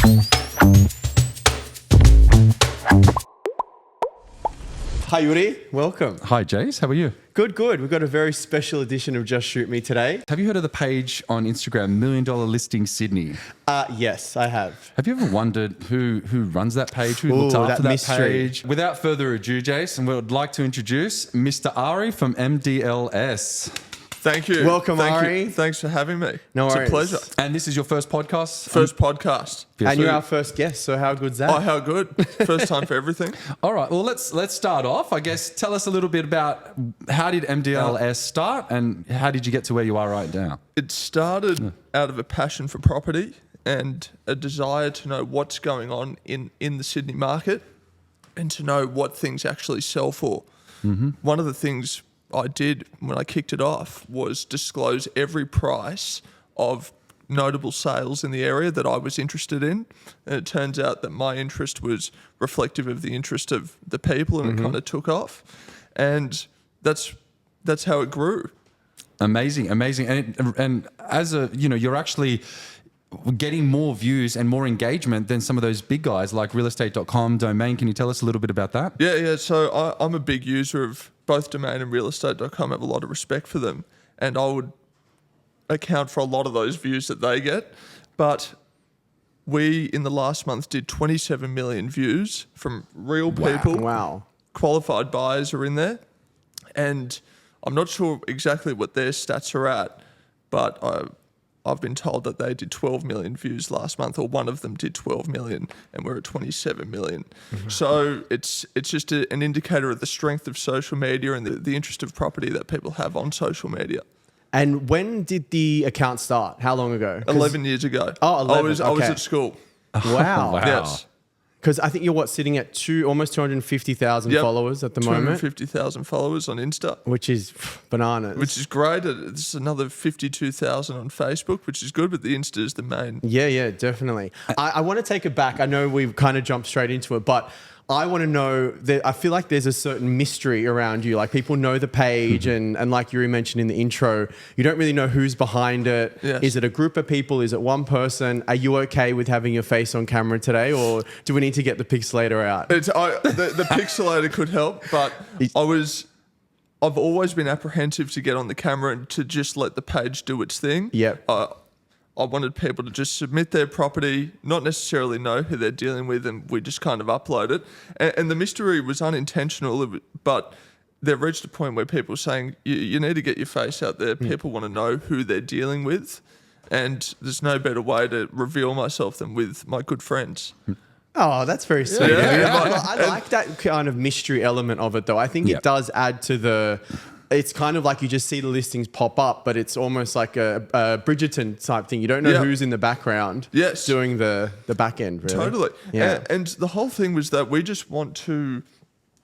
Hi Yuri, welcome. Hi Jace, how are you? Good, good. We've got a very special edition of Just Shoot Me today. Have you heard of the page on Instagram, $1 Million Listing Sydney? Yes, I have. Have you ever wondered who runs that page, who looks after that mystery. page? Without further ado, Jace, we would like to introduce Mr. Ari from MDLS. Thank you. Welcome, Thank Ari. you. Thanks for having me. No it's worries. a pleasure. And this is your first podcast? First podcast. And you're our first guest, so how good's that? Oh, how good. First time for everything. All right, well, let's start off. I guess tell us a little bit about how did MDLS start and how did you get to where you are right now? It started out of a passion for property and a desire to know what's going on in the Sydney market and to know what things actually sell for. Mm-hmm. One of the things I did when I kicked it off was disclose every price of notable sales in the area that I was interested in. And it turns out that my interest was reflective of the interest of the people, and it kind of took off. And that's how it grew. Amazing. And as a, you're actually getting more views and more engagement than some of those big guys like realestate.com, Domain. Can you tell us a little bit about that? Yeah. So I'm a big user of both Domain and realestate.com. I have a lot of respect for them. And I would account for a lot of those views that they get. But we, in the last month, did 27 million views from real people. Wow. Qualified buyers are in there. And I'm not sure exactly what their stats are at, but I've been told that they did 12 million views last month, or one of them did 12 million, and we're at 27 million. So it's just an indicator of the strength of social media and the interest of property that people have on social media. And when did the account start? How long ago? 11 years ago. Oh, 11, I was okay. at school. Wow. Wow. Yes. Because I think you're sitting at almost 250,000 Yep. followers at the moment, 250,000 followers on Insta. which is bananas. Which is great. It's another 52,000 on Facebook, which is good, but the Insta is the main. Yeah, definitely. I want to take it back. I know we've kind of jumped straight into it, but I want to know that I feel like there's a certain mystery around you. Like people know the page and like Yuri mentioned in the intro, you don't really know who's behind it. Yes. Is it a group of people? Is it one person? Are you okay with having your face on camera today, or do we need to get the pixelator out? The pixelator could help, but I've always been apprehensive to get on the camera and to just let the page do its thing. Yep. I wanted people to just submit their property, not necessarily know who they're dealing with, and we just kind of upload it. And the mystery was unintentional, but they've reached a point where people are saying, you need to get your face out there. People want to know who they're dealing with. And there's no better way to reveal myself than with my good friends. Oh, that's very sweet. Yeah. I like that kind of mystery element of it, though. I think it does add to the... It's kind of like you just see the listings pop up, but it's almost like a Bridgerton type thing. You don't know who's in the background doing the back end, really. Totally. Yeah. And the whole thing was that we just want to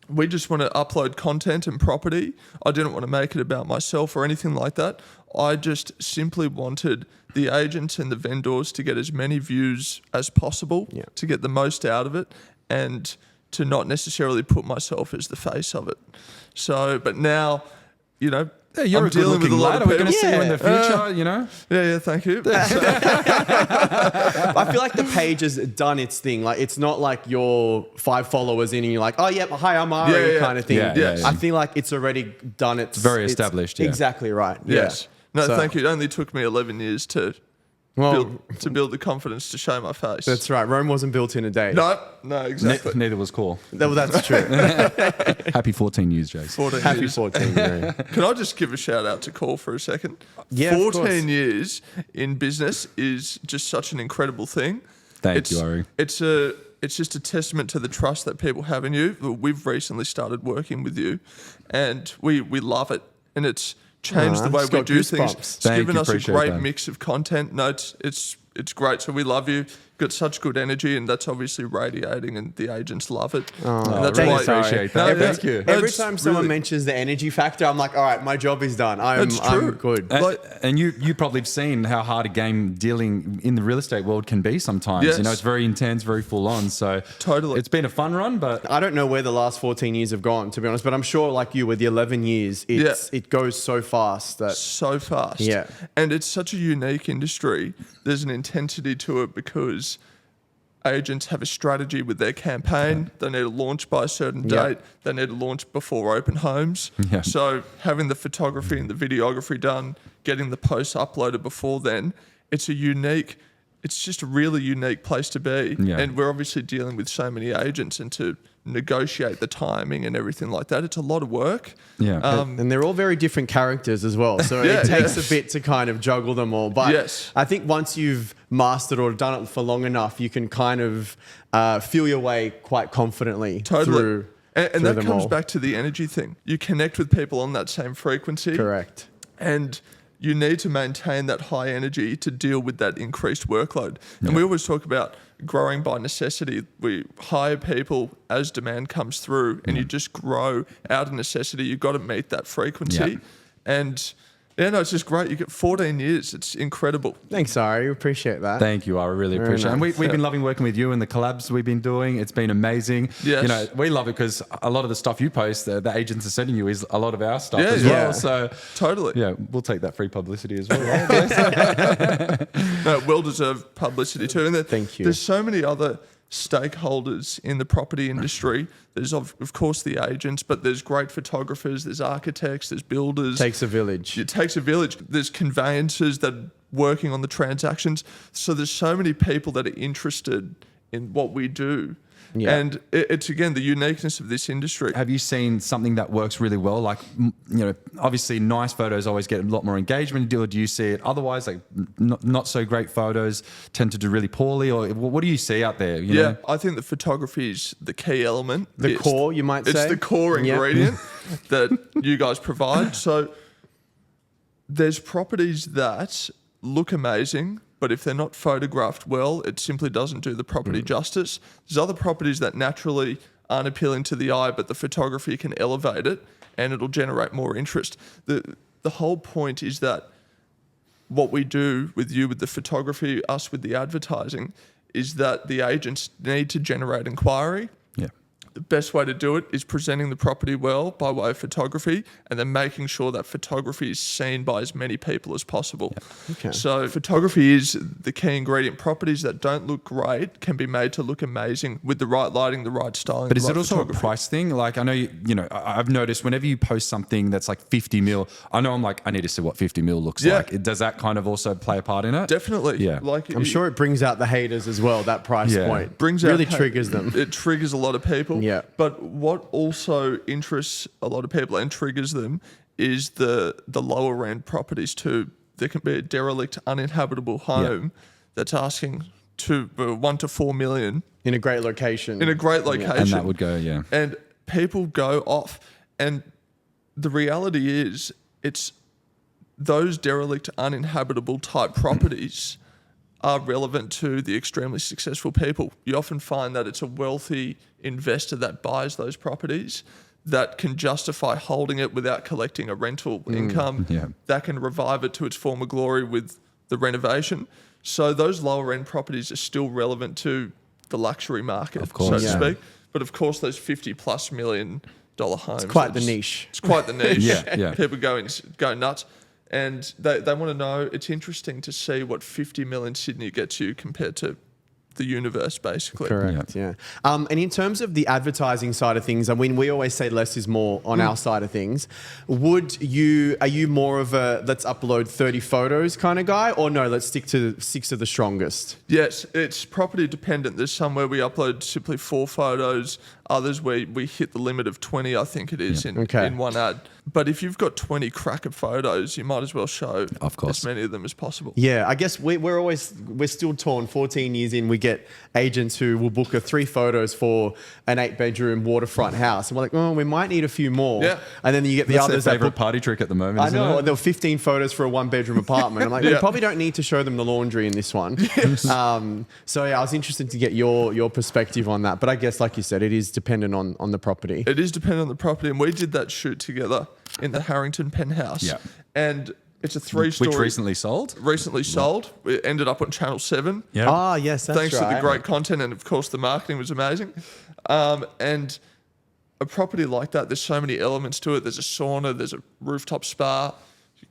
upload content and property. I didn't want to make it about myself or anything like that. I just simply wanted the agents and the vendors to get as many views as possible, to get the most out of it, and to not necessarily put myself as the face of it. So, but now... You're I'm a dealing with a good-looking lot lad. of We're going to people. see you in the future, Yeah, thank you. I feel like the page has done its thing. Like it's not like you're 5 followers in and you're like, oh yeah, hi, I'm Ari kind of thing. Yeah. I feel like it's already done its... It's very established, yeah. Exactly right. Yes. Yeah. No, So- thank you. It only took me 11 years to build the confidence to show my face. That's right. Rome wasn't built in a day. No, exactly. Neither was Core. Well, that's true. Happy 14 years, Jace. 14 Happy years. 14. Yuri. Can I just give a shout out to Call for a second? Yeah, of 14 course. years in business is just such an incredible thing. Thank you, Ari. It's just a testament to the trust that people have in you. We've recently started working with you, and we love it. And it's changed the way just we got do goosebumps. things. It's Thank given you, us a appreciate great that. mix of content. No, it's great. So we love you. Got such good energy, and that's obviously radiating, and the agents love it. And that's thanks, why- Ari. appreciate that. No, Thank you. Every it's time someone really- mentions the energy factor, I'm like, all right, my job is done. I'm It's true. good. And you probably have seen how hard a game dealing in the real estate world can be sometimes. Yes. It's very intense, very full on. So Totally. it's been a fun run, but I don't know where the last 14 years have gone, to be honest, but I'm sure, like you, with the 11 years, it goes so fast that... so fast. Yeah. And it's such a unique industry. There's an intensity to it because agents have a strategy with their campaign. They need to launch by a certain date. They need to launch before open homes. Yeah. So having the photography and the videography done, getting the posts uploaded before then, it's just a really unique place to be. Yeah. And we're obviously dealing with so many agents, and to negotiate the timing and everything like that, it's a lot of work. Yeah. And they're all very different characters as well. So Yeah, it takes yeah. a bit to kind of juggle them all. But Yes. I think once you've mastered or done it for long enough, you can kind of feel your way quite confidently Totally. through, And through that them comes all. back to the energy thing. You connect with people on that same frequency. Correct. And you need to maintain that high energy to deal with that increased workload. And we always talk about growing by necessity. We hire people as demand comes through, and you just grow out of necessity. You've got to meet that frequency. Yeah. And it's just great. You get 14 years. It's incredible. Thanks, Ari. Appreciate that. Thank you. I really Very appreciate it. And nice. we've been loving working with you and the collabs we've been doing. It's been amazing. Yes. You know, we love it because a lot of the stuff you post, the agents are sending you is a lot of our stuff Yeah, as yeah. well. So, Totally. yeah, we'll take that free publicity as well. Right? No, well-deserved publicity too. And Thank you. There's so many other stakeholders in the property industry. There's of course the agents, but there's great photographers, there's architects, there's builders. Takes a village. It takes a village. There's conveyancers that are working on the transactions. So there's so many people that are interested in what we do. Yeah. And it's, again, the uniqueness of this industry. Have you seen something that works really well? Like, you know, obviously nice photos always get a lot more engagement. Do you see it otherwise? Like not so great photos tend to do really poorly? Or what do you see out there? You know? I think the photography is the key element. The It's- core, you might say? It's the core Yeah. ingredient that you guys provide. So there's properties that look amazing, but if they're not photographed well, it simply doesn't do the property justice. There's other properties that naturally aren't appealing to the eye, but the photography can elevate it and it'll generate more interest. The whole point is that what we do with you with the photography, us with the advertising, is that the agents need to generate inquiry. Yeah. The best way to do it is presenting the property well by way of photography, and then making sure that photography is seen by as many people as possible. Okay. So photography is the key ingredient. Properties that don't look great can be made to look amazing with the right lighting, the right styling. But the is right it also photography. a price thing? Like, I know, I've noticed whenever you post something that's like 50 mil, I know I'm like, I need to see what 50 mil looks Yeah. like. Does that kind of also play a part in it? Definitely. Yeah. Like I'm sure it brings out the haters as well, that price Yeah. point. brings really out triggers them. It triggers a lot of people. Yeah. But what also interests a lot of people and triggers them is the lower end properties too. There can be a derelict, uninhabitable home that's asking to 1 to 4 million In a great location. in a great location. And that would go, yeah. And people go off. And the reality is, it's those derelict, uninhabitable type properties are relevant to the extremely successful people. You often find that it's a wealthy investor that buys those properties that can justify holding it without collecting a rental income, yeah. that can revive it to its former glory with the renovation. So those lower end properties are still relevant to the luxury market, Of course. so to Yeah. speak. But of course, those $50+ million homes. It's quite are the just- niche. It's quite the niche. Yeah, yeah. People go nuts. And they want to know, it's interesting to see what 50 mil in Sydney gets you compared to the universe, basically. Correct, yeah. And in terms of the advertising side of things, I mean, we always say less is more on our side of things. Are you more of a let's upload 30 photos kind of guy, or no, let's stick to 6 of the strongest? Yes, it's property dependent. There's some where we upload simply 4 photos, others where we hit the limit of 20, I think it is, Okay. in one ad. But if you've got 20 cracker photos, you might as well show Of course. as many of them as possible. Yeah, I guess we're still torn. 14 years in, we get agents who will book 3 photos for an 8-bedroom waterfront house, and we're like, oh, we might need a few more. Yeah. And then you get the That's their others that favorite book. party trick at the moment, I isn't know. it? There were 15 photos for a 1-bedroom apartment. I'm like, we Yeah. probably don't need to show them the laundry in this one. So yeah, I was interested to get your perspective on that. But I guess, like you said, it is dependent on the property. It is dependent on the property, and we did that shoot together in the Harrington penthouse. Yeah. And it's a 3-story. Which recently sold? recently sold. It ended up on Channel 7. Yeah. Ah, yes, that's Thanks right. to the great content, and of course the marketing was amazing. And a property like that, there's so many elements to it. There's a sauna, there's a rooftop spa,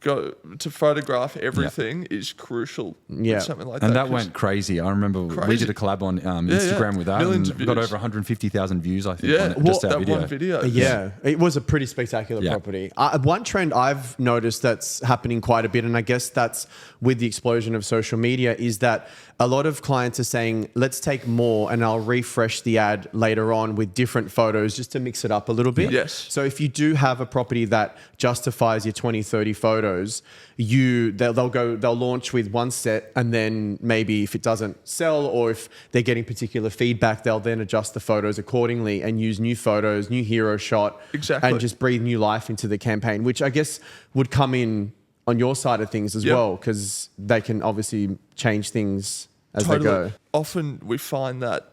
to photograph everything is crucial. Yeah. With something like And that 'cause- went crazy. I remember we Crazy. did a collab on Instagram with that. Millions And of got views. over 150,000 views, I think, Yeah, on it, just that that one video. Yeah, it was a pretty spectacular Yeah. property. One trend I've noticed that's happening quite a bit, and I guess that's with the explosion of social media, is that a lot of clients are saying, let's take more and I'll refresh the ad later on with different photos just to mix it up a little bit. Yes. So if you do have a property that justifies your 20, 30 photos, they'll launch with one set, and then maybe if it doesn't sell or if they're getting particular feedback, they'll then adjust the photos accordingly and use new photos, new hero shot, Exactly. and just breathe new life into the campaign, which I guess would come in on your side of things as Yep. well, because they can obviously change things as they go. Often we find that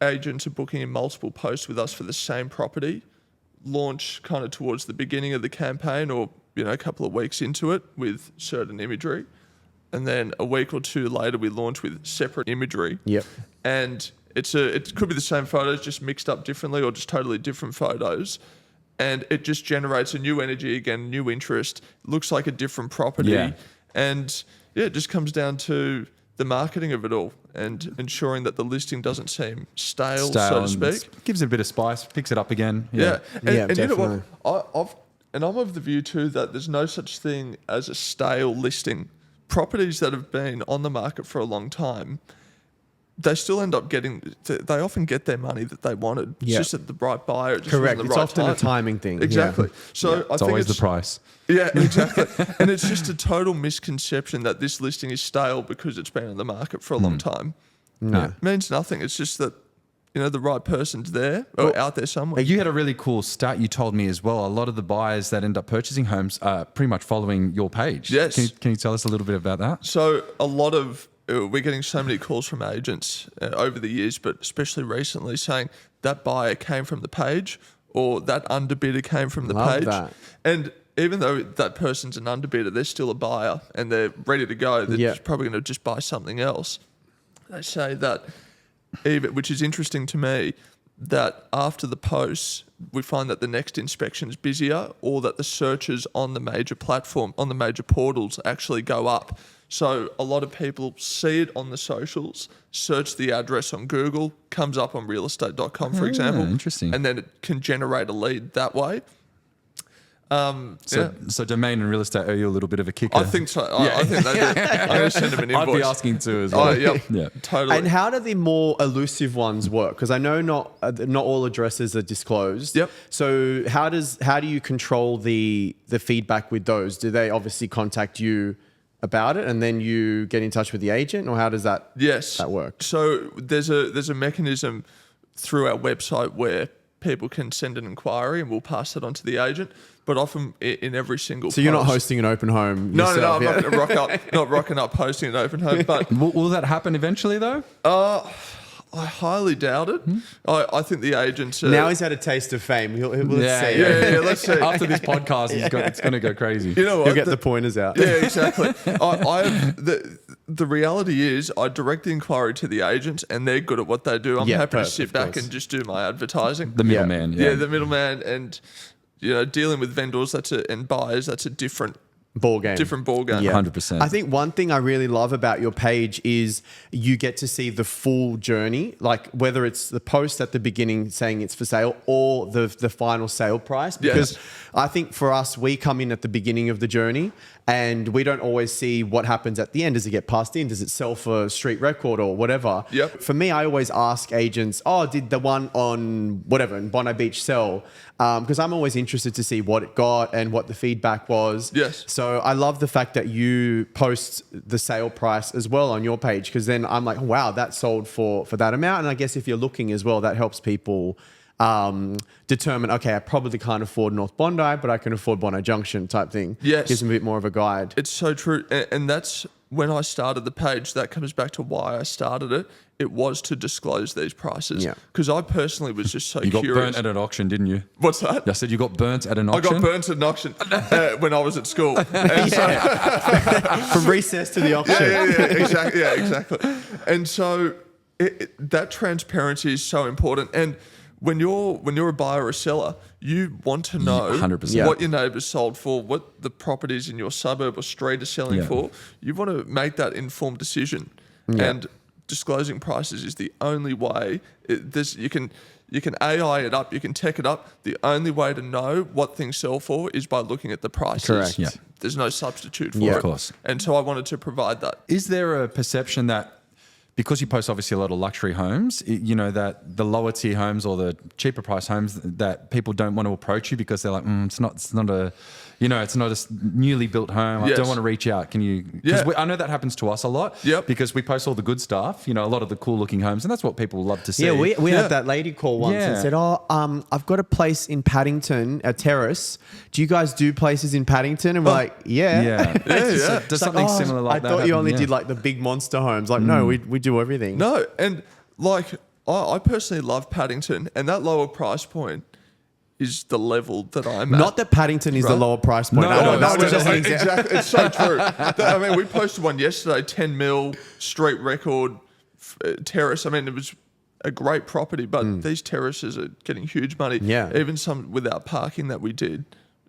agents are booking in multiple posts with us for the same property, launch kind of towards the beginning of the campaign or a couple of weeks into it with certain imagery, and then a week or two later we launch with separate imagery. Yep. And it could be the same photos just mixed up differently or just totally different photos. And it just generates a new energy again, new interest. Looks like a different property. Yeah. And it just comes down to the marketing of it all and ensuring that the listing doesn't seem stale so to and speak. gives it a bit of spice, picks it up again. Yeah. And you know definitely. what? I'm of the view too that there's no such thing as a stale listing. Properties that have been on the market for a long time, they still end up they often get their money that they wanted. It's Yeah. just at the right buyer. It just Correct. wasn't it's the right often time. a timing thing. Exactly. Yeah. So I It's think always the price. Yeah, exactly. And it's just a total misconception that this listing is stale because it's been on the market for a long time. No. It means nothing. It's just that the right person's there or out there somewhere. You had a really cool stat you told me as well. A lot of the buyers that end up purchasing homes are pretty much following your page. Yes. Can you tell us a little bit about that? So a lot of we're getting so many calls from agents over the years, but especially recently, saying that buyer came from the page or that underbidder came from the Love page. that. And even though that person's an underbidder, they're still a buyer and they're ready to go. They're Yeah. probably going to just buy something else. They say that, even, which is interesting to me, that after the posts, we find that the next inspection is busier or that the searches on the major platform, on the major portals actually go up. So a lot of people see it on the socials, search the address on Google, comes up on realestate.com, for example. interesting. And then it can generate a lead that way. So domain and real estate owe you a little bit of a kicker. I think so. I think they do. I'm going to send them an I'd invoice. be asking too as well. Oh, yep. Yeah. Totally. And how do the more elusive ones work? Because I know not all addresses are disclosed. Yep. So how do you control the feedback with those? Do they obviously contact you about it and then you get in touch with the agent, or how does that that work? So there's a mechanism through our website where people can send an inquiry and we'll pass that on to the agent. But often in every single So you're not post- hosting an open home No, yourself, I'm yeah? not going to rock up, not rocking up hosting an open home. But Will that happen eventually though? I highly doubt it. I think the agents Now he's had a taste of fame. He'll see. yeah, let's see. After this podcast, it's going to go crazy. You know what? He'll get the pointers out. Yeah, exactly. The reality is, I direct the inquiry to the agents, and they're good at what they do. I'm Yeah, happy to sit of back course. and just do my advertising. The middleman. yeah, the middleman, and dealing with vendors and buyers. That's a different Ball game. ball game. Yeah. 100%. I think one thing I really love about your page is you get to see the full journey, like whether it's the post at the beginning saying it's for sale or the final sale price. Because Yes. I think for us, we come in at the beginning of the journey and we don't always see what happens at the end. Does it get passed in? Does it sell for street record or whatever? Yep. For me, I always ask agents, did the one on whatever in Bondi Beach sell? Because I'm always interested to see what it got and what the feedback was. Yes. So I love the fact that you post the sale price as well on your page, because then I'm like, wow, that sold for that amount. And I guess if you're looking as well, that helps people determine, okay, I probably can't afford North Bondi, but I can afford Bondi Junction type thing. Yes. Gives them a bit more of a guide. It's so true. And that's when I started the page. That comes back to why I started it. It was to disclose these prices. Yeah. Because I personally was just so You got curious. burnt at an auction, didn't you? What's that? I said you got burnt at an I auction. got burnt at an auction when I was at school. And so, From recess to the auction. exactly. And so that transparency is so important. And when you're a buyer or a seller, you want to know 100%. what your neighbours sold for, what the properties in your suburb or street are selling for. You want to make that informed decision, and disclosing prices is the only way. You can AI it up, you can tech it up. The only way to know what things sell for is by looking at the prices. Correct. Yeah. There's no substitute for Yeah. it. Of course. And so I wanted to provide that. Is there a perception that because you post obviously a lot of luxury homes, that the lower tier homes or the cheaper price homes, that people don't want to approach you because they're like, it's not a newly built home. I Yes. don't want to reach out. Can you? Yeah. Because I know that happens to us a lot. Yep. Because we post all the good stuff. A lot of the cool looking homes, and that's what people love to see. Yeah, we Yeah. had that lady call once and Yeah. said, I've got a place in Paddington, a terrace. Do you guys do places in Paddington? And we're like, yeah. Yeah. Yeah. Does something similar like that I thought you happen? only Yeah. did like the big monster homes. Like, no, we do everything. No, and like I personally love Paddington, and that lower price point is the level that I'm at. Not that Paddington is the Right. lower price point. No, I know, no, that was just an example. exactly. It's so true. I mean, we posted one yesterday, 10 mil street record terrace. I mean, it was a great property, but these terraces are getting huge money. Yeah. Even some without parking that we did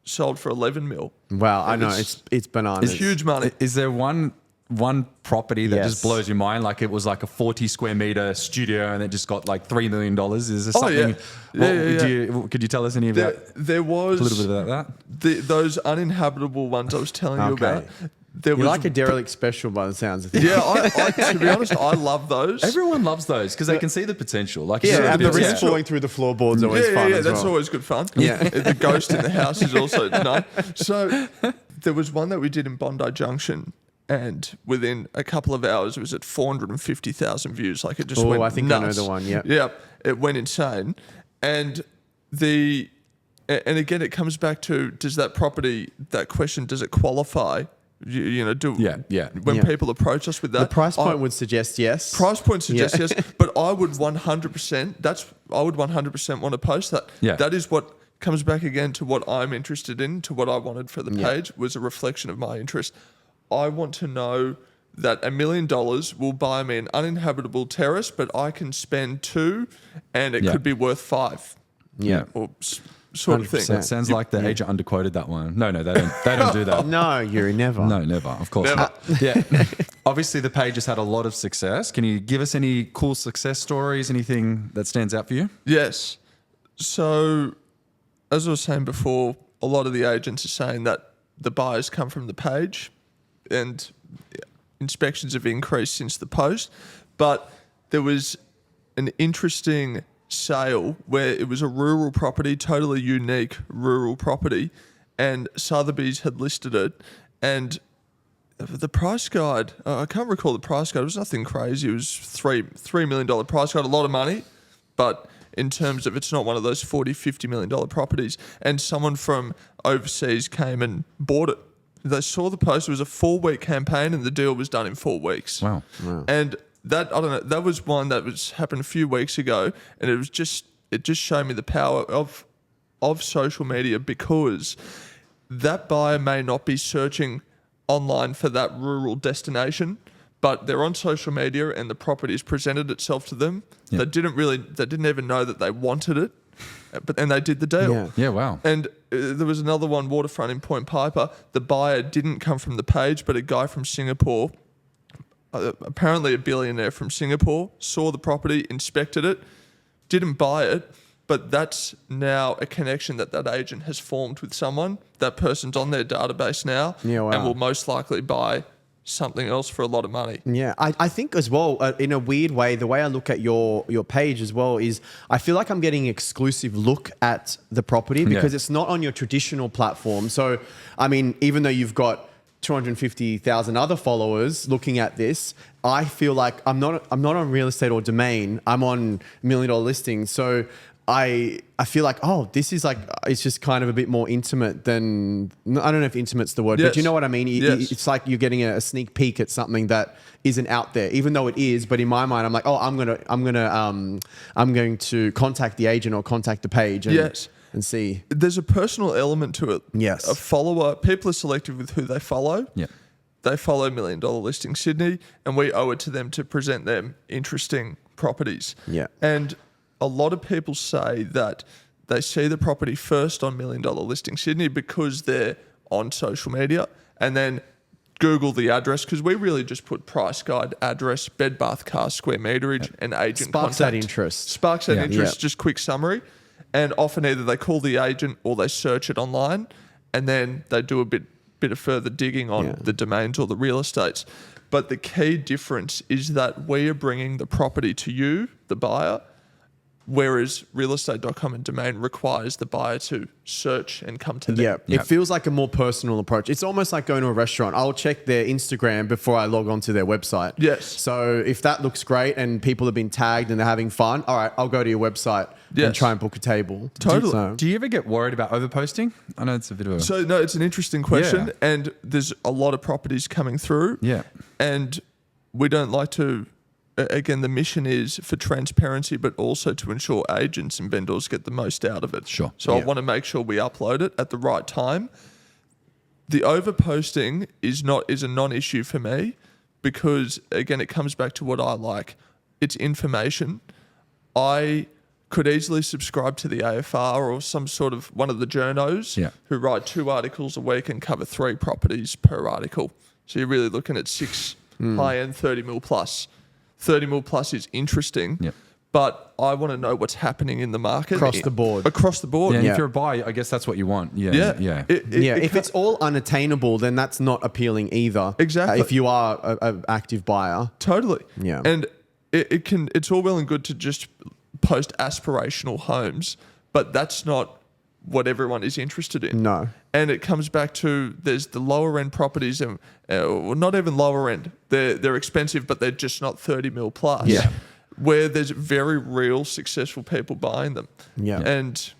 sold for 11 mil. Wow, I know. It's- It's bananas. It's huge money. Is there one property that Yes. just blows your mind? Like it was like a 40 square meter studio and it just got like $3 million. Is there Oh, something? yeah. Could you tell us any of There, that? there was A little bit about that? those uninhabitable ones I was telling you Okay. about. There You was like a derelict special by the sounds of things. Yeah, to be honest, I love those. Everyone loves those because they can see the potential. Like you Yeah, said, and the it's- risk falling through the floorboards always yeah, fun yeah, as that's well. always good fun. Yeah. The ghost in the house is also no. So there was one that we did in Bondi Junction, and within a couple of hours, it was at 450,000 views. Like it just Oh, went I think I know nuts. the one, yep. Yeah, it went insane, and again, it comes back to does that property, that question, does it qualify? Yeah. When Yeah. people approach us with that, The price point would suggest yes. Price point suggests Yeah. yes, but I would 100%. I would 100% want to post that. Yeah. That is what comes back again to what I'm interested in, to what I wanted for the page was a reflection of my interest. I want to know that $1 million will buy me an uninhabitable terrace, but I can spend $2, and it Yeah. could be worth $5. Yeah. Or sort of thing. 100%. That sounds like the agent underquoted that one. No, they don't. They don't do that. No, Yuri, never. No, never. Of course Never. not. Yeah. Obviously, the page has had a lot of success. Can you give us any cool success stories? Anything that stands out for you? Yes. So, as I was saying before, a lot of the agents are saying that the buyers come from the page and inspections have increased since the post. But there was an interesting sale where it was a rural property, totally unique rural property, and Sotheby's had listed it. And the price guide, I can't recall the price guide. It was nothing crazy. It was $3 million price guide, a lot of money, but in terms of it's not one of those $40-50 million properties. And someone from overseas came and bought it. They saw the post. It was a 4-week campaign, and the deal was done in 4 weeks. Wow. And that, I don't know, that was one that was happened a few weeks ago, and it just showed me the power of social media, because that buyer may not be searching online for that rural destination, but they're on social media and the property has presented itself to them. Yeah. They didn't even know that they wanted it, and they did the deal. Yeah. Yeah, wow. And there was another one, waterfront in Point Piper. The buyer didn't come from the page, but a guy from Singapore, apparently a billionaire from Singapore, saw the property, inspected it, didn't buy it, but that's now a connection that agent has formed with someone. That person's on their database now, Yeah, wow. and will most likely buy something else for a lot of money. Yeah, I think as well, in a weird way, the way I look at your page as well is I feel like I'm getting exclusive look at the property because it's not on your traditional platform. So, I mean, even though you've got 250,000 other followers looking at this, I feel like I'm not on Real Estate or Domain. I'm on $1 Million Listings. So I feel like, oh, this is like, it's just kind of a bit more intimate than, I don't know if intimate's the word, but Yes. you know what I mean? Yes. It's like you're getting a sneak peek at something that isn't out there, even though it is. But in my mind, I'm like, oh, I'm going to contact the agent or contact the page and, Yes. and see. There's a personal element to it. Yes. A follower, people are selective with who they follow. Yeah. They follow $1 Million Listing Sydney, and we owe it to them to present them interesting properties. Yeah. And a lot of people say that they see the property first on $1 Million Listing Sydney because they're on social media, and then Google the address, because we really just put price guide, address, bed, bath, car, square meterage, and agent Sparks contact. that interest. Sparks that Yeah. interest, Yeah. just quick summary. And often either they call the agent or they search it online, and then they do a bit of further digging on Yeah. the domains or the real estates. But the key difference is that we are bringing the property to you, the buyer, whereas realestate.com and Domain requires the buyer to search and come to them. Yeah, Yeah. it feels like a more personal approach. It's almost like going to a restaurant. I'll check their Instagram before I log on to their website. Yes. So if that looks great and people have been tagged and they're having fun, all right, I'll go to your website and Yes. try and book a table. Totally. So- Do you ever get worried about overposting? I know it's a bit of a... So no, it's an interesting question, Yeah. and there's a lot of properties coming through. Yeah. And we don't like to. Again, the mission is for transparency, but also to ensure agents and vendors get the most out of it. Sure. So I Yeah. want to make sure we upload it at the right time. The overposting is a non-issue for me because again, it comes back to what I like. It's information. I could easily subscribe to the AFR or some sort of one of the journos Yeah. who write 2 articles a week and cover 3 properties per article. So you're really looking at 6 high-end 30 mil plus. 30 mil plus is interesting, Yeah. but I want to know what's happening in the market. Across the board. Across the board. Yeah, and Yeah. if you're a buyer, I guess that's what you want. Yeah. Yeah. Yeah. Yeah, if it's all unattainable, then that's not appealing either. Exactly. If you are an active buyer. Totally. Yeah. And it's all well and good to just post aspirational homes, but that's not what everyone is interested in. No. And it comes back to there's the lower end properties, and well, not even lower end. They're expensive, but they're just not 30 mil plus. Yeah. Where there's very real successful people buying them. Yeah. And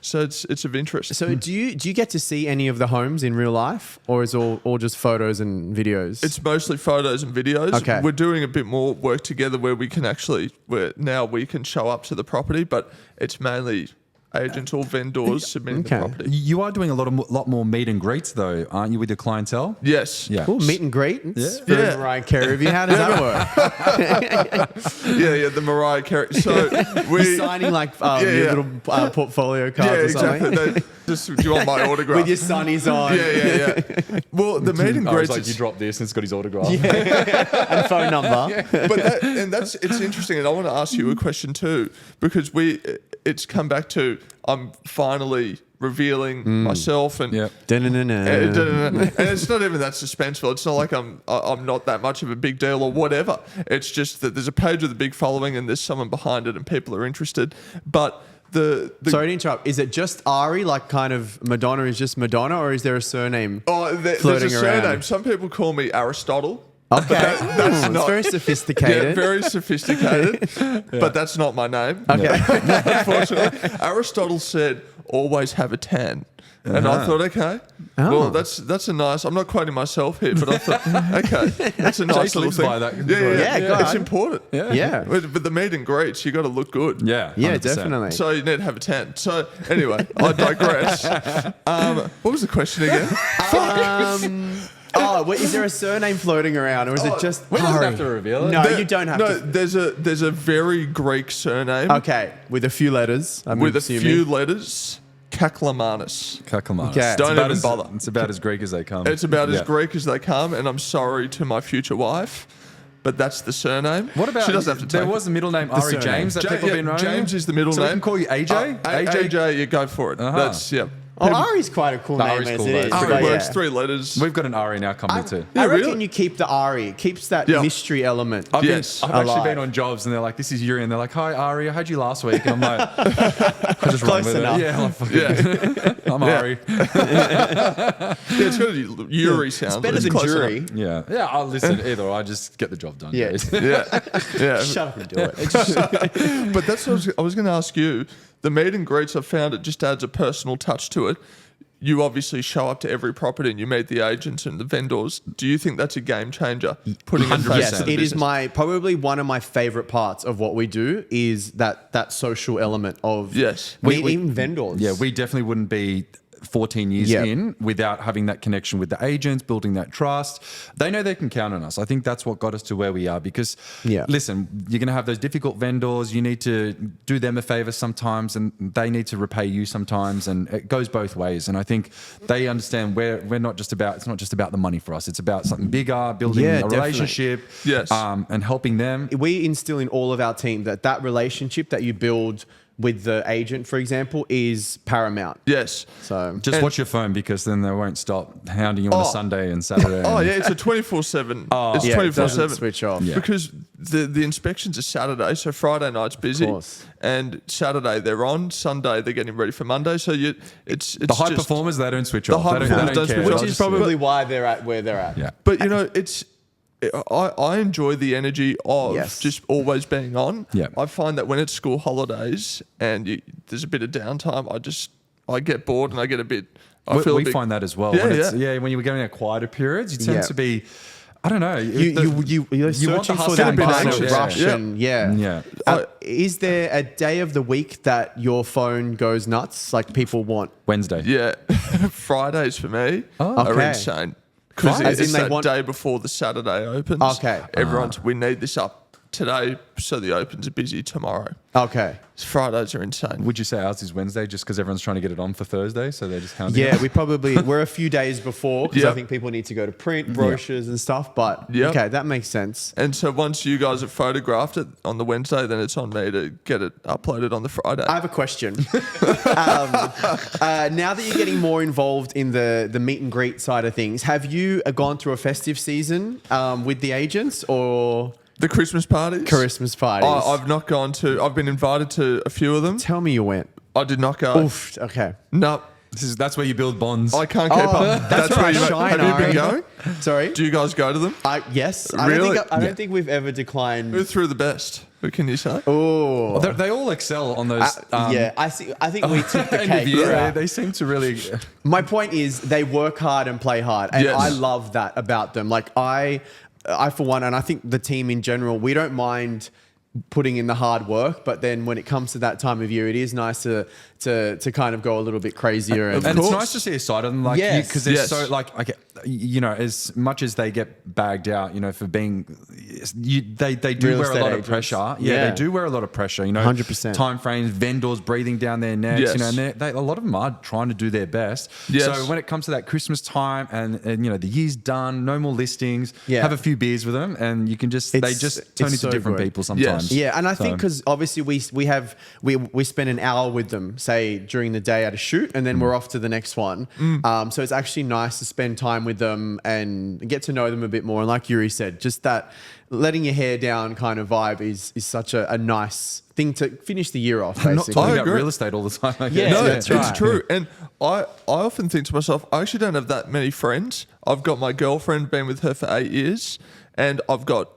so it's of interest. So do you get to see any of the homes in real life, or is all just photos and videos? It's mostly photos and videos. Okay. We're doing a bit more work together where we can now we can show up to the property, but it's mainly agents or vendors submitting Okay. the property. You are doing a lot more meet and greets, though, aren't you, with your clientele? Yes. Yeah. Cool, meet and greet. It's Yeah. very Yeah. Mariah Carey of you. How does that work? Yeah, the Mariah Carey. So You're we signing like Yeah, your yeah. little portfolio cards yeah, or something. exactly. Do you want my autograph? With your sunnies on yeah. Well, the meet and I was greets. like, it's- you drop this and it's got his autograph. and phone number. but it's interesting, and I want to ask you a question too, because it's come back to I'm finally revealing myself and. Yeah. And it's not even that suspenseful. It's not like I'm not that much of a big deal or whatever. It's just that there's a page with a big following and there's someone behind it and people are interested. But the Sorry to interrupt. Is it just Ari, like kind of Madonna is just Madonna, or is there a surname? there's a floating surname. around? Some people call me Aristotle. Okay, that's it's not- very sophisticated. Yeah, very sophisticated, but that's not my name. Okay. Unfortunately, Aristotle said, "Always have a tan," and I thought, okay, Oh. well, that's a nice. I'm not quoting myself here, but I thought, okay, that's a nice Jake little lives thing. by that. Yeah, Yeah, go it's on. important. Yeah. But the meet and greets, you got to look good. Yeah. Yeah, 100%. definitely. So you need to have a tan. So anyway, I digress. What was the question again? Is there a surname floating around, or is it just We don't Ari? have to reveal it. No, you don't have No, to. there's a very Greek surname Okay, with a few letters. I'm with assuming. a few letters. Kaklamanis. Kaklamanis. Okay. It's Don't about even as- bother. It's about as Greek as they come. It's about as Yeah. Greek as they come, and I'm sorry to my future wife, but that's the surname. What about? She doesn't have to There take was it. a middle name, Ari surname. James, that Ja- people have been yeah, running. James is the middle so name. we can call you AJ. AJ, you go for it. Uh-huh. That's yeah. Oh, Ari's quite a cool No, name Ari's as cool, it though. is. It's Ari but works yeah. 3 letters. We've got an Ari in our company too. I reckon really? you keep the Ari. It keeps that Yeah. mystery element. I've Yes. actually alive. been on jobs and they're like, "This is Yuri," and they're like, "Hi, Ari, I had you last week," and I'm like, I just run Close with enough. it. Yeah, I'm like, fuck Yeah. it. I'm Yeah. Ari. Yeah, it's got a Yuri sound. It's better It's than close jury. enough. Yeah, yeah. I'll listen. Either I just get the job done. Yeah. Jace. Yeah. Shut up and do it. But that's what I was going to ask you. The meet and greets, I've found it just adds a personal touch to it. You obviously show up to every property and you meet the agents and the vendors. Do you think that's a game changer? Putting a 100%. face Yes, to the it is business? probably one of my favorite parts of what we do is that social element of Yes. even vendors. Yeah, we definitely wouldn't be 14 years Yeah. in without having that connection with the agents, building that trust. They know they can count on us. I think that's what got us to where we are because, Yeah. listen, you're going to have those difficult vendors. You need to do them a favor sometimes and they need to repay you sometimes. And it goes both ways. And I think they understand we're not just about, it's not just about the money for us. It's about something bigger, building Yeah, a definitely. relationship Yes. and helping them. We instill in all of our team that relationship that you build with the agent, for example, is paramount. Yes. So Just watch your phone because then they won't stop hounding you on a Sunday and Saturday. Oh and- yeah, it's a 24/7. It's yeah, it doesn't 24/7. switch off. Yeah. Because the inspections are Saturday, so Friday night's busy, course. and Saturday they're on. Sunday they're getting ready for Monday. So it's The high just- performers, they don't switch The off. high They don't performers don't care. switch They'll off. Which is just- probably why they're at where they're at. Yeah. But you know, I enjoy the energy of Yes. just always being on. Yeah. I find that when it's school holidays and there's a bit of downtime, I get bored and I get a bit. We find that as well. Yeah, when it's, yeah. when you're getting a quieter periods, you tend Yeah. to be, I don't know. You're want searching the for hustle that and bustle, kind of yeah. rush, Yeah. and yeah. Yeah. Is there a day of the week that your phone goes nuts? Like people want? Wednesday. Yeah, Fridays for me Oh, are okay. insane because As in it's they that want- day before the Saturday opens. Okay. everyone's we need this up today so the opens are busy tomorrow. Okay. Fridays are insane. Would you say ours is Wednesday just because everyone's trying to get it on for Thursday? So they're just hounding Yeah, us? we're a few days before because I Yep. think people need to go to print, brochures and stuff. But Yep. okay, that makes sense. And so once you guys have photographed it on the Wednesday, then it's on me to get it uploaded on the Friday. I have a question. Now that you're getting more involved in the meet and greet side of things, have you gone through a festive season with the agents or the Christmas parties? Christmas parties? I've not gone to. I've been invited to a few of them. Tell me you went. I did not go. Oof. Okay. No, That's where you build bonds. I can't keep up. that's where I where you shine, have you been Ari. going? Sorry. Do you guys go to them? Yes. Really? I don't think we've ever declined. Who threw the best? What can you say? Oh. They all excel on those. Yeah, I see. I think we took the cake. interviews. Yeah. They seem to really. My point is they work hard and play hard, and Yes. I love that about them. Like I for one, and I think the team in general, we don't mind putting in the hard work, but then when it comes to that time of year, it is nice to kind of go a little bit crazier. And course. it's nice to see a side of them, like, Yes. because they're Yes. so like, as much as they get bagged out, for being, they do Real wear a estate lot agents. of pressure. Yeah, Yeah. they do wear a lot of pressure. 100%. time frames, vendors breathing down their necks. Yes. And a lot of them are trying to do their best. Yes. So when it comes to that Christmas time, and the year's done, no more listings. Yeah. Have a few beers with them, and you can they just turn it's into so different good. people sometimes. Yeah, and I think So- because obviously we spend an hour with them, say during the day at a shoot, and then we're off to the next one. So it's actually nice to spend time with them and get to know them a bit more. And like Yuri said, just that letting your hair down kind of vibe is such a nice thing to finish the year off. I'm not Basically. talking I about agree. real estate all the time. I Yeah, guess. No, that's it's right. true. And I often think to myself, I actually don't have that many friends. I've got my girlfriend, been with her for 8 years, and I've got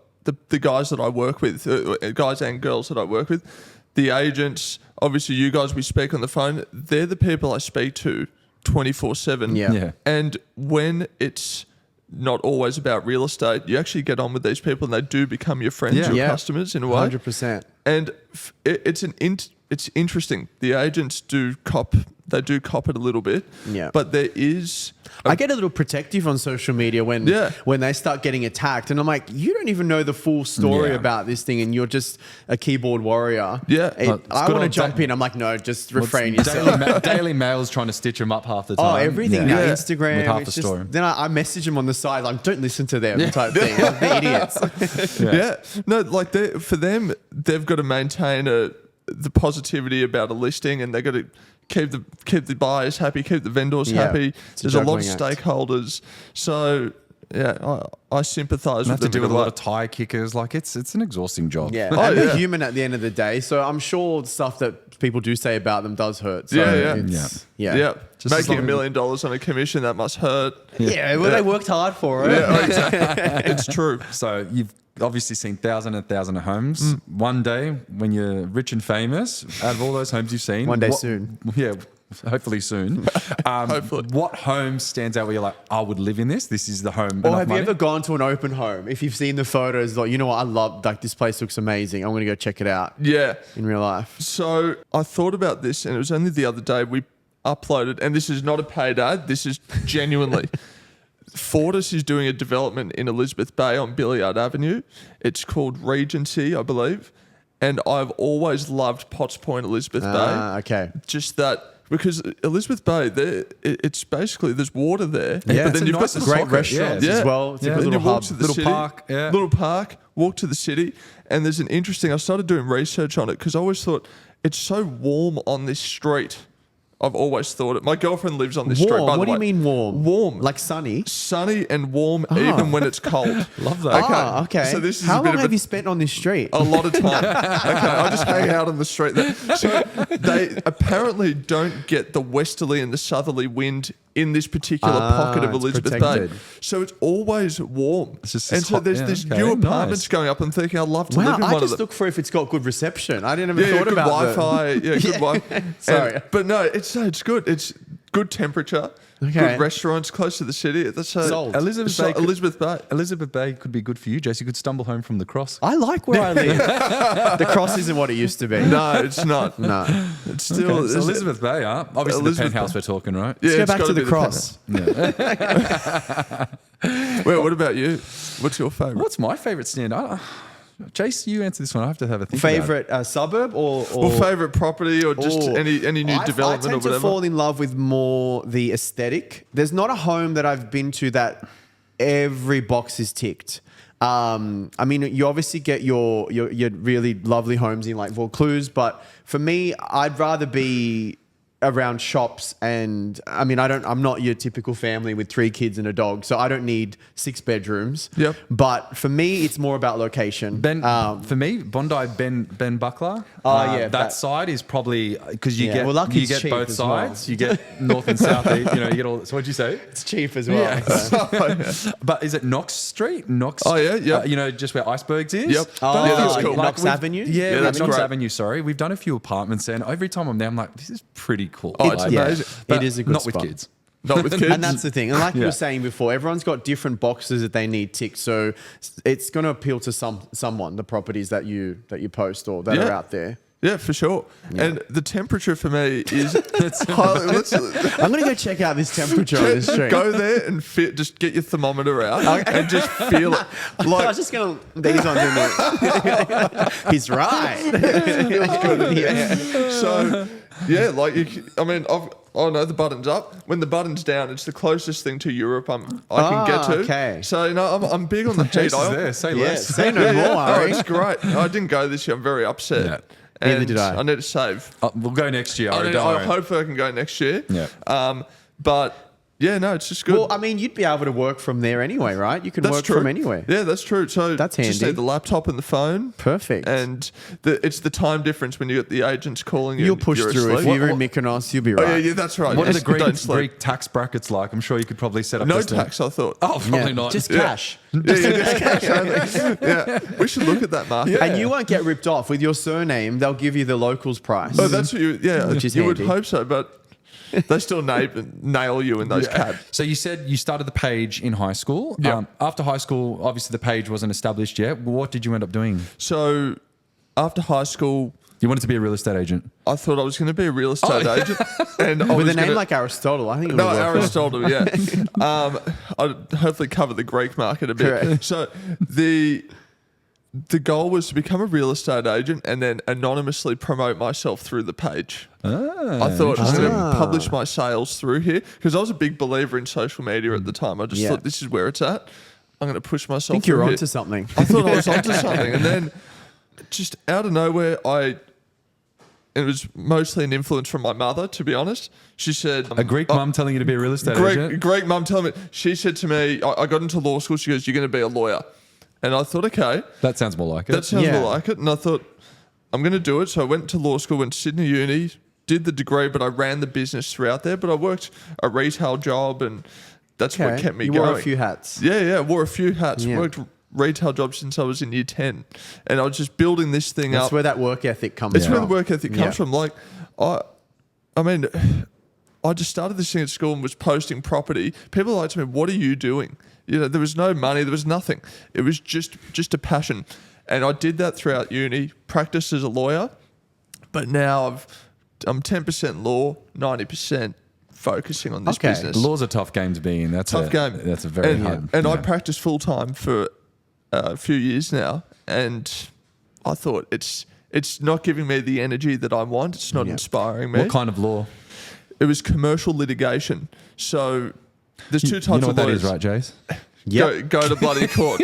the guys that I work with, guys and girls that I work with, the agents, obviously you guys we speak on the phone, they're the people I speak to 24/7. Yeah. Yeah. And when it's not always about real estate, you actually get on with these people and they do become your friends, Yeah. your Yeah. customers in a way. 100%. And it's interesting. The agents do cop it a little bit. Yeah. But there is I get a little protective on social media when they start getting attacked, and I'm like, you don't even know the full story Yeah. about this thing, and you're just a keyboard warrior. Yeah. It- Well, it's I good want to on jump da- in. I'm like, no, just refrain yourself. Daily Mail's trying to stitch them up half the Oh, time. everything now, Yeah. Instagram. With half it's the just, story. then I message them on the side, like, don't listen to them type thing. They're idiots. yeah. No, like for them, they've got to maintain the positivity about a listing, and they've got to keep the buyers happy, keep the vendors Yeah. happy. It's a There's a lot of juggling act. stakeholders. So yeah, I sympathise You with have to them deal in with a a lot way. of tire kickers. Like it's an exhausting job. Yeah, Oh, and they're yeah. human at the end of the day. So I'm sure the stuff that people do say about them does hurt. So Yeah. it's- Yeah. yeah. Just as Making long $1 million on a commission, that must hurt. Yeah, well, they worked hard for it. Yeah, exactly. It's true. So you've obviously seen thousands and thousands of homes. One day, when you're rich and famous, out of all those homes you've seen, One day soon. Yeah, hopefully soon. Hopefully. What home stands out where you're like, I would live in this? This is the home. Or enough have money? you ever gone to an open home? If you've seen the photos, like, you know what, I love, like, this place looks amazing. I'm going to go check it out Yeah. in real life. So I thought about this, and it was only the other day uploaded, and this is not a paid ad, this is genuinely. Fortis is doing a development in Elizabeth Bay on Billiard Avenue. It's called Regency, I believe. And I've always loved Potts Point, Elizabeth Bay. Okay. Just that, because Elizabeth Bay, it's basically, there's water there. Yeah, but it's then a you've got nice the Great soccer, restaurants yeah. as well. It's a Yeah. good Then little you walk hub. to the Little city, park, yeah. little park, walk to the city, and there's an interesting. I started doing research on it because I always thought it's so warm on this street. I've always thought it. My girlfriend lives on this street. Warm. By the What do you way. mean warm? Warm, Like sunny? sunny and warm, even when it's cold. Love that. Ah, okay. So this is How a bit long of have a- you spent on this street? A lot of time. Okay, I just hang out on the street there. So they apparently don't get the westerly and the southerly wind in this particular pocket of it's Elizabeth protected. Bay. So it's always warm. It's just and this so hot- there's yeah, this okay, new nice. apartments going up. I'm thinking I'd love to Wow, live in I one of just them. look for if it's got good reception. I didn't even Yeah, thought good about Wi-Fi. Yeah, good Yeah. Wi-Fi. Sorry. But no, it's good. It's good temperature. Okay. Good restaurants close to the city. That's Sold. Elizabeth Bay, Elizabeth Bay. Elizabeth Bay could be good for you, Jace. You could stumble home from the cross. I like where I live. The cross isn't what it used to be. No, it's not. No. It's still Okay, so Elizabeth Bay, huh? Obviously Elizabeth the penthouse Bay. we're talking, right? Yeah, Let's go it's back gotta to be the cross. Well, what about you? What's your favourite? What's my favourite stand? Jace, you answer this one. I have to have a think about it. Favorite suburb or Or favourite property, or just Ooh. any new development I or tend to whatever. fall in love with more the aesthetic. There's not a home that I've been to that every box is ticked. I mean, you obviously get your really lovely homes in like Vaucluse, but for me, I'd rather be around shops, and I mean, I'm not your typical family with 3 kids and a dog, so I don't need 6 bedrooms. Yep. But for me, it's more about location. For me, Bondi Ben Buckler. Oh, yeah, that that- side is probably because you Yeah, get well, Lucky's you get cheap both as well. sides. You get north and south. You know, you get all. So what'd you say? it's cheap as well. so. But is it Knox Street? Knox. Oh, yeah, yep. You know, just where Icebergs is. Yep. Oh, Yeah, that's like cool. Knox we've- Avenue? Yeah, Yeah, that's Knox great. Avenue. Sorry, we've done a few apartments there, and every time I'm there, I'm like, this is pretty cool. Oh, it's Like, amazing. It is a good not spot. with kids. Not with kids. And that's the thing. And like you Yeah. were saying before, everyone's got different boxes that they need ticked. So it's going to appeal to someone, the properties that you post or that Yeah. are out there. Yeah, for sure. And the temperature for me is highly. I'm going to go check out this temperature on this street. Go there and just get your thermometer out and just feel it. I was just going to... These ones in there. He's right. Yeah. So, yeah, like, I mean, oh no, the button's up. When the button's down, it's the closest thing to Europe I can get to. okay. So, you know, I'm big on the heat. Jace is there. Say Yeah, less. say no more, Oh, Ari. it's great. I didn't go this year. I'm very upset. Yeah. Neither And did I. I need to save. We'll go next year. I, Ari, need, don't I worry. hopefully I can go next year. Yeah. But yeah, no, it's just good. Well, I mean, you'd be able to work from there anyway, right? You can That's work true. from anywhere. Yeah, that's true. So That's just handy. need the laptop and the phone. Perfect. And it's the time difference when you get the agents calling you. You'll and push you're through. If asleep. you're in Mykonos, you'll be Oh, right. yeah, that's right. What are Yes, the don't sleep. Greek tax brackets like? I'm sure you could probably set up. No this to- tax, I thought. Oh, probably Yeah, not. just Yeah. cash. Just cash only. Yeah, we should look at that market. And you won't get ripped off with your surname. They'll give you the locals price. Oh, that's what you. Yeah, Which is you would handy. hope so, but they still nail you in those cabs. So you said you started the page in high school. Yeah. After high school, obviously the page wasn't established yet. What did you end up doing? So after high school, You wanted to be a real estate agent. I thought I was going to be a real estate agent, and I with was a name gonna, like Aristotle, I think it would no work well. Aristotle. Yeah, I'd hopefully cover the Greek market a bit. Correct. So the goal was to become a real estate agent and then anonymously promote myself through the page. I thought I was going to publish my sales through here because I was a big believer in social media at the time. I just Yeah. thought this is where it's at. I'm going to push myself. I think you're through onto here. something. I thought I was onto something, and then just out of nowhere, it was mostly an influence from my mother, to be honest. She said, A Greek mum telling you to be a real estate agent? Greek mum telling me, she said to me, I got into law school, she goes, you're going to be a lawyer. And I thought, okay, That sounds more like it. that sounds Yeah. more like it. And I thought, I'm going to do it. So I went to law school, went to Sydney Uni, did the degree, but I ran the business throughout there. But I worked a retail job, and that's what kept me you going. wore a few hats. Yeah, wore a few hats. Yeah. Worked retail jobs since I was in year 10. And I was just building this thing That's up. where that work ethic comes It's from. where the work ethic comes Yeah. from. Like, I mean, I just started this thing at school and was posting property. People are like to me, what are you doing? You know, there was no money, there was nothing. It was just a passion. And I did that throughout uni, practiced as a lawyer, but now I've I'm 10% law, 90% focusing on this Okay. business. Law's a tough game to be in. That's Tough game. That's a very hard. And I yeah. practiced full time for a few years now, and I thought it's not giving me the energy that I want. It's not Yeah. inspiring me. What kind of law? It was commercial litigation. So there's two types You know of what that lawyers. is, right, Jace? Yep. Go to bloody court.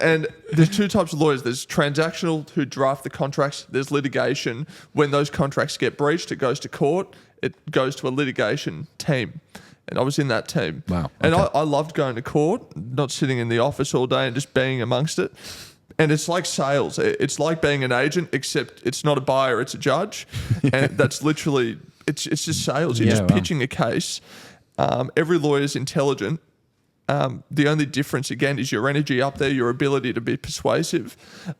And there's two types of lawyers. There's transactional who draft the contracts. There's litigation. When those contracts get breached, it goes to court. It goes to a litigation team. And I was in that team. Wow, And okay. I loved going to court, not sitting in the office all day and just being amongst it. And it's like sales. It's like being an agent, except it's not a buyer, it's a judge. And that's literally, it's just sales. You're Yeah, just wow. pitching a case. Every lawyer is intelligent. The only difference, again, is your energy up there, your ability to be persuasive.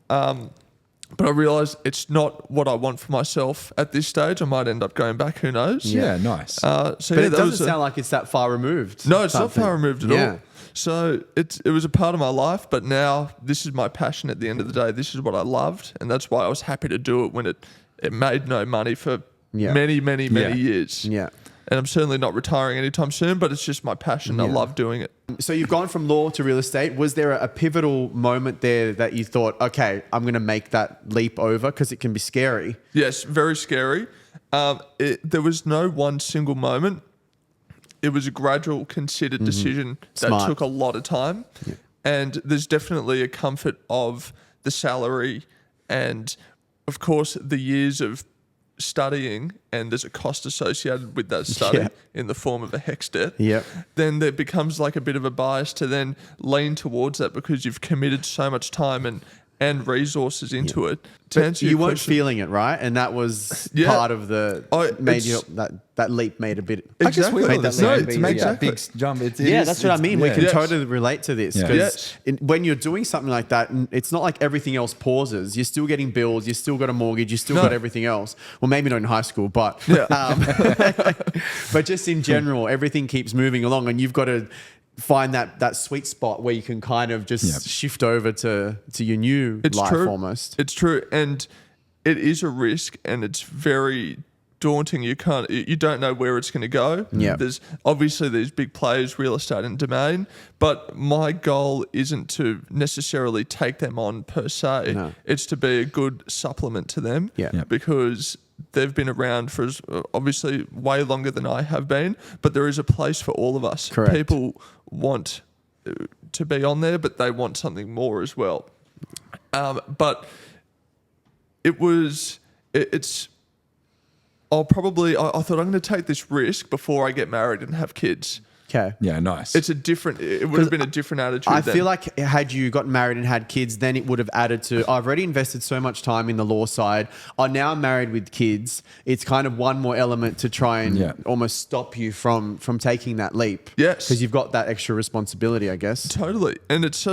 But I realised it's not what I want for myself at this stage. I might end up going back. Who knows? Yeah, nice. So But yeah, it that doesn't was a- sound like it's that far removed. no, it's type not far thing. removed at Yeah. all. So it was a part of my life, but now this is my passion at the end of the day. This is what I loved, and that's why I was happy to do it when it made no money for Yeah. many Yeah. years. Yeah. And I'm certainly not retiring anytime soon, but it's just my passion. I Yeah. love doing it. So you've gone from law to real estate. Was there a pivotal moment there that you thought, okay, I'm going to make that leap over? Because it can be scary. Yes, very scary. There was no one single moment. It was a gradual, considered decision that Smart. took a lot of time. And there's definitely a comfort of the salary and, of course, the years of studying, and there's a cost associated with that study Yeah. in the form of a HEX debt. Yep. Then there becomes like a bit of a bias to then lean towards that because you've committed so much time and resources into it. To But answer you your weren't question- feeling it, right? And that was Yeah. part of the made you it's- that leap made a bit. I guess we Exactly. all Made the that same leap to make easier. that big jump. It Yeah, is- that's what I mean. We yeah. can Yes. totally relate to this Yeah. because Yes. when you're doing something like that, it's not like everything else pauses. You're still getting bills. You still got a mortgage. You still No. got everything else. Well, maybe not in high school, but but just in general, everything keeps moving along, and you've got to find that sweet spot where you can kind of just Yep. shift over to your new It's life true. almost. It's true, and it is a risk, and it's very daunting. You don't know where it's going to go. Yeah. There's obviously these big players, real estate and domain, but my goal isn't to necessarily take them on per se. No. It's to be a good supplement to them. Yeah. Yep. Because they've been around for obviously way longer than I have been, but there is a place for all of us. Correct. People want to be on there, but they want something more as well. But it's. I thought I'm going to take this risk before I get married and have kids. Okay. Yeah, nice. It would have been a different attitude. I then. feel like had you gotten married and had kids, then it would have added to, I've already invested so much time in the law side. Now I'm married with kids. It's kind of one more element to try and Yeah. almost stop you from taking that leap. Yes. Because you've got that extra responsibility, I guess. Totally, and it's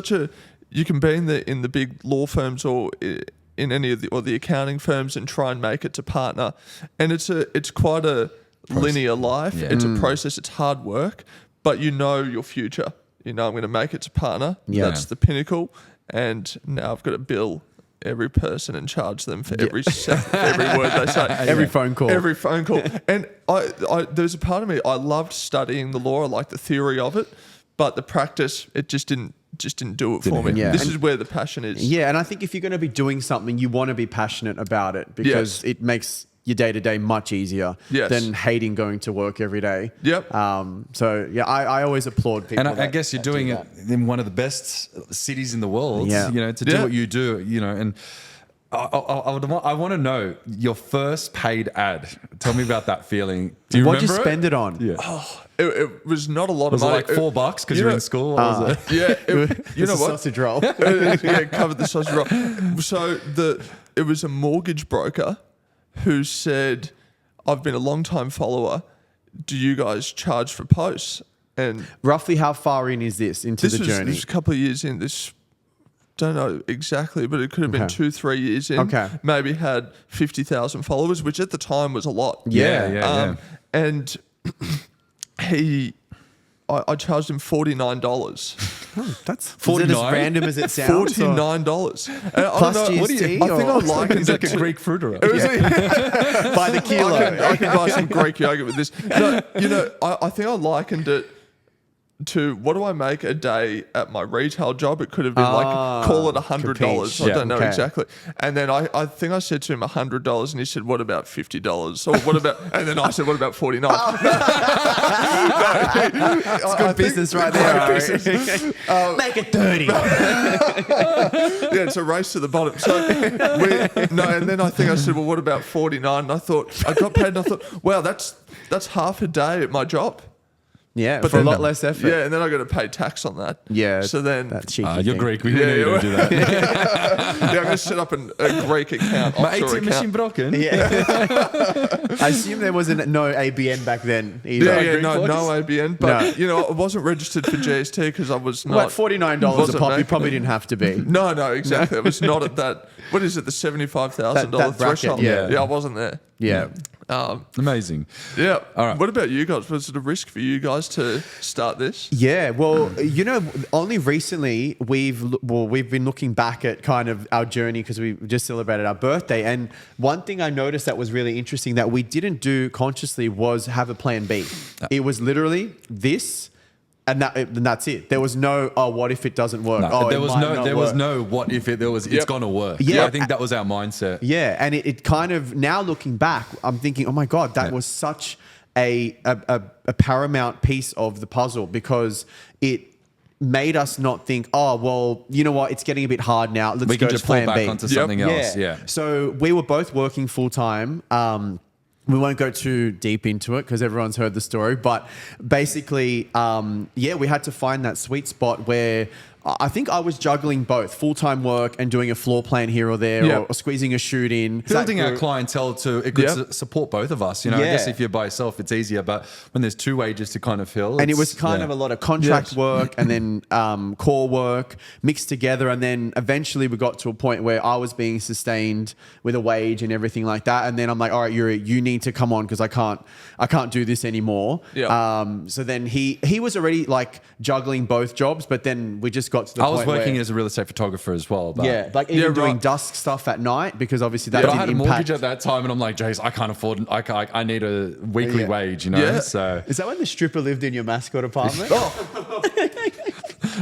you can be in the big law firms or in any of the accounting firms and try and make it to partner, and it's quite a linear life. Yeah. It's a process. It's hard work, but you know your future. You know I'm going to make it to partner. Yeah. That's the pinnacle, and now I've got to bill every person and charge them for every word they say, Every phone call. every phone call. And I there's a part of me, I loved studying the law. I liked the theory of it, but the practice, it just didn't do it for Didn't me. hit. Yeah. This And- is where the passion is. Yeah, and I think if you're going to be doing something, you want to be passionate about it because Yes. it makes your day-to-day much easier Yes. than hating going to work every day. Yep. So, yeah, I always applaud people. and I that- guess you're that do doing that. it in one of the best cities in the world. Yeah. You know, to do Yeah. what you do. You know, and I want to know your first paid ad. Tell me about that feeling. Do you What'd you remember spend it on? Yeah. It was not a lot Was it of money. like $4 because you you're know- in school? Or was it? Yeah, you It's know a what? sausage roll. Yeah, covered the sausage roll. So it was a mortgage broker who said, "I've been a long time follower. Do you guys charge for posts?" And Roughly how far in is this into this the journey? was a couple of years in. This don't know exactly, but it could have been Okay. 2-3 years in. Okay. Maybe had 50,000 followers, which at the time was a lot. Yeah. And I charged him $49 That's is it as 49? random as it sounds. or- $49. Plus I don't know, GST, I think I or- likened He's like it a to- Greek fruiterer. by the kilo. I can buy some Greek yogurt with this. No, I think I likened it to what do I make a day at my retail job? It could have been call it $100. capiche. I Yeah. don't know Okay. exactly. And then I think I said to him $100, and he said, "What about $50? Or what about?" And then I said, "What about 49?" It's good business right there. Ari. Make it 30. Yeah, it's a race to the bottom. So and then I think I said, "Well, what about 49?" And I thought I got paid, and I thought, "Wow, that's half a day at my job." Yeah, But for a then- lot less effort. Yeah, and then I got to pay tax on that. Yeah. So then, That's cheeky. You're thing. Greek. We Yeah, know you don't do that. yeah, I'm going to set up a Greek account. My offshore ATM machine account. broken. Yeah. I assume there wasn't no ABN back then either. Yeah, Greek no voice? ABN, but I wasn't registered for GST because I was not. Well, at $49 a wasn't pop, you making probably it. didn't have to be. No, exactly. I was not at that. What is it? The $75,000 That bracket, threshold. yeah. I wasn't there. Yeah. Amazing. Yeah. All right. What about you guys? Was it a risk for you guys to start this? Yeah, well, only recently we've been looking back at kind of our journey because we just celebrated our birthday, and one thing I noticed that was really interesting that we didn't do consciously was have a plan B. It was literally this, and that's it. There was no what if it doesn't work? No, there was work. no what if it. There was it's Yep. gonna work. Yeah. I think that was our mindset. Yeah, and it kind of, now looking back, I'm thinking, oh my God, that was such a paramount piece of the puzzle because it made us not think, oh, well, you know what, it's getting a bit hard now. Let's We go can to just fall plan back B. onto something else. Yeah. So we were both working full time. We won't go too deep into it because everyone's heard the story. But basically, we had to find that sweet spot where I think I was juggling both full-time work and doing a floor plan here or there Yep. or squeezing a shoot in. Building our Zach- clientele to it could Yep. support both of us. I guess Yeah. if you're by yourself, it's easier. But when there's two wages to kind of fill, And it it's- was kind yeah. of a lot of contract Yes. work and then core work mixed together. And then eventually we got to a point where I was being sustained with a wage and everything like that. And then I'm like, all right, Yuri, you need to come on because I can't do this anymore. Yeah. So then he was already like juggling both jobs, but then we just got to the I point was working where, as a real estate photographer as well. But yeah, like even Yeah, doing right. dusk stuff at night because obviously that But I didn't had a impact. mortgage at that time, and I'm like, Jace, I can't afford. I need a weekly Yeah. wage. Yeah. So Is that when the stripper lived in your mascot apartment?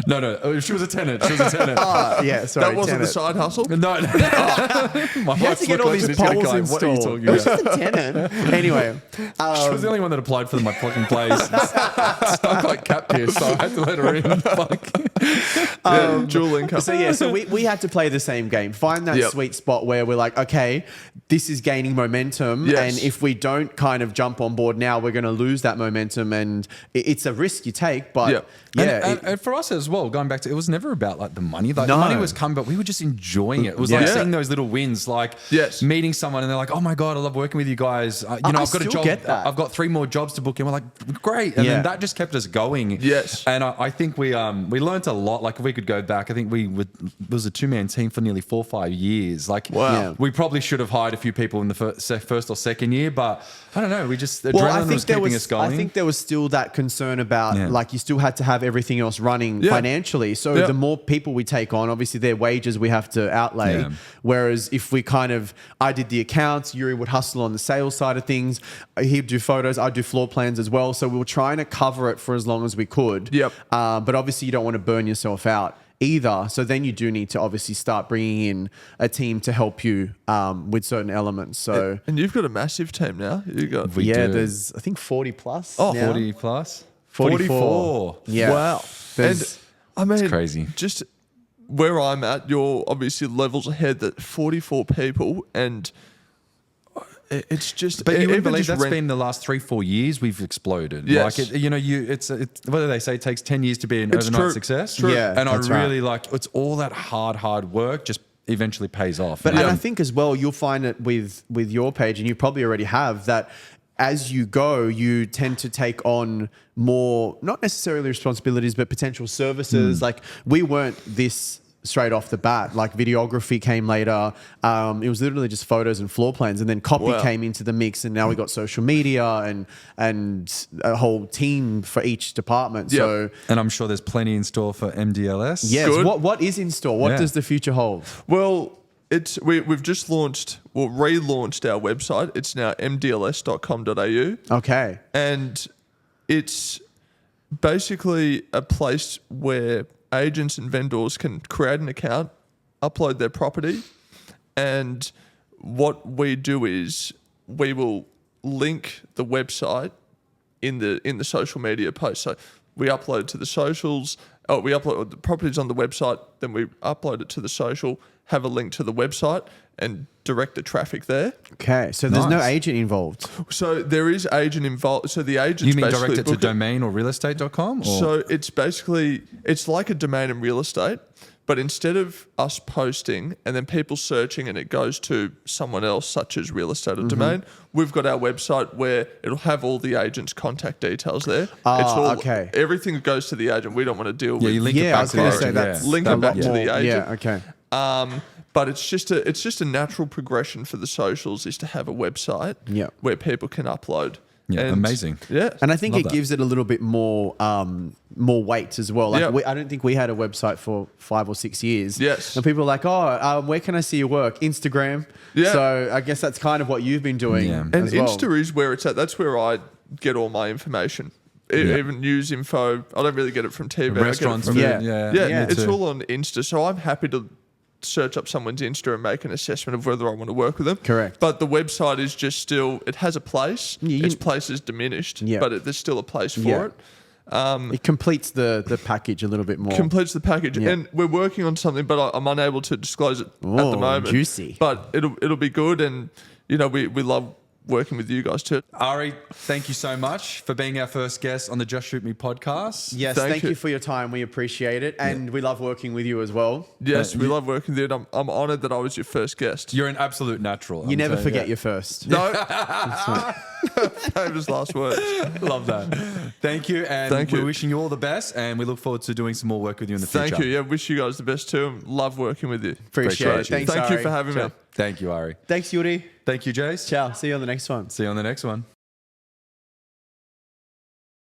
no, she was a tenant. She was a tenant. Yeah, sorry. That wasn't the tenant. side hustle? No, my You had wife's to get all looking these at me, poles going, what are you installed. talking Who's about? the tenant? Anyway, She was the only one that applied for my fucking place. Stuck like cat piss, so I had to let her in. Fuck. Dual income. so we had to play the same game. Find that Yep. sweet spot where we're like, okay, this is gaining momentum, Yes. and if we don't kind of jump on board now, we're going to lose that momentum, and it's a risk you take. But Yep. And for us as well, going back to, it was never about like the money. Like No. the money was coming, but we were just enjoying it. It was Yeah. like seeing those little wins, like Yes. meeting someone and they're like, "Oh my god, I love working with you guys." I I've got a still job. get that. I've got 3 more jobs to book in. We're like, great, and Yeah. then that just kept us going. Yes. and I think we learned a lot. Like if we could go back, I think it was a 2-man team for nearly 4 or 5 years. Like Wow. Yeah. we probably should have hired a few people in the first or second year, but I don't know. We just Well, adrenaline was keeping us going. I think there was still that concern about Yeah. like you still had to have everything else running Yeah. financially. So Yeah. the more people we take on, obviously their wages we have to outlay. Yeah. Whereas if we I did the accounts, Yuri would hustle on the sales side of things. He'd do photos, I'd do floor plans as well. So we were trying to cover it for as long as we could. Yep. But obviously you don't want to burn yourself out either. So then you do need to obviously start bringing in a team to help you with certain elements. So And you've got a massive team now. You got We yeah, do. there's I think 40 plus. Oh, now. 40 plus. 44. Yeah. Wow. There's- And I mean, crazy. Just where I'm at, you're obviously levels ahead. That 44 people, and it's just. But you even wouldn't believe just that's rent- been the last 3-4 years we've exploded. Yes. Like it's what do they say? It takes 10 years to be an It's overnight true. success. True. Yeah, and I that's right. really like it's all that hard work just eventually pays off. But you and know? I think as well, you'll find it with your page, and you probably already have that. As you go, you tend to take on more, not necessarily responsibilities, but potential services. Like we weren't this straight off the bat. Like videography came later. It was literally just photos and floor plans, and then copy Wow. came into the mix, and now we got social media and a whole team for each department. Yep. So And I'm sure there's plenty in store for MDLS. yes, Good. what is in store? What Yeah. does the future hold? Well, we've just relaunched our website. It's now mdls.com.au. Okay. And it's basically a place where agents and vendors can create an account, upload their property, and what we do is we will link the website in the social media post. So we upload to the socials. We upload the properties on the website, then we upload it to the social, have a link to the website, and direct the traffic there. Okay. So there's no Nice. agent involved. So there is agent involved. So the agents You mean basically direct it to book domain or realestate.com? Or? So it's like a domain in real estate, but instead of us posting and then people searching and it goes to someone else, such as real estate or domain, we've got our website where it'll have all the agent's contact details there. Okay. Everything that goes to the agent, we don't want to deal yeah, with. you link it Yeah, I back was to the going to say agent, that's yeah. Link a it back lot to the more- agent. Yeah. Okay. But it's just a natural progression for the socials is to have a website Yeah. where people can upload. Yeah, And- amazing. Yeah. And I think Love it that. gives it a little bit more weight as well. Like Yeah. I don't think we had a website for 5 or 6 years. Yes. And people are like, oh, where can I see your work? Instagram. Yeah. So I guess that's kind of what you've been doing Yeah. And as well. Insta is where it's at. That's where I get all my information. Even news info. I don't really get it from TV. Restaurants, I food, get it Yeah. from, yeah. yeah, me it's too. all on Insta. So I'm happy to search up someone's Insta and make an assessment of whether I want to work with them. Correct. But the website is just still, it has a place. Yeah, Its place is diminished, Yeah. but there's still a place for Yeah. it. It completes the package a little bit more. Completes the package, Yeah. and we're working on something, but I'm unable to disclose it at Oh, the moment. juicy. But it'll be good, and we love working with you guys too. Ari, thank you so much for being our first guest on the Just Shoot Me podcast. Yes, Thank thank you. you for your time. We appreciate it. And we love working with you as well. Yes, we love working with you. And I'm honoured that I was your first guest. You're an absolute natural. You I'm never saying, forget yeah. your first. No, famous last words. Love that. Thank you. And Thank we're you. wishing you all the best. And we look forward to doing some more work with you in the future. Thank you. Yeah, wish you guys the best too. And love working with you. Appreciate Great it. to meet you. Thanks, Thank you Ari. for having me. Ciao. Thank you, Ari. Thanks, Yuri. Thank you, Jace. Ciao. See you on the next one. See you on the next one.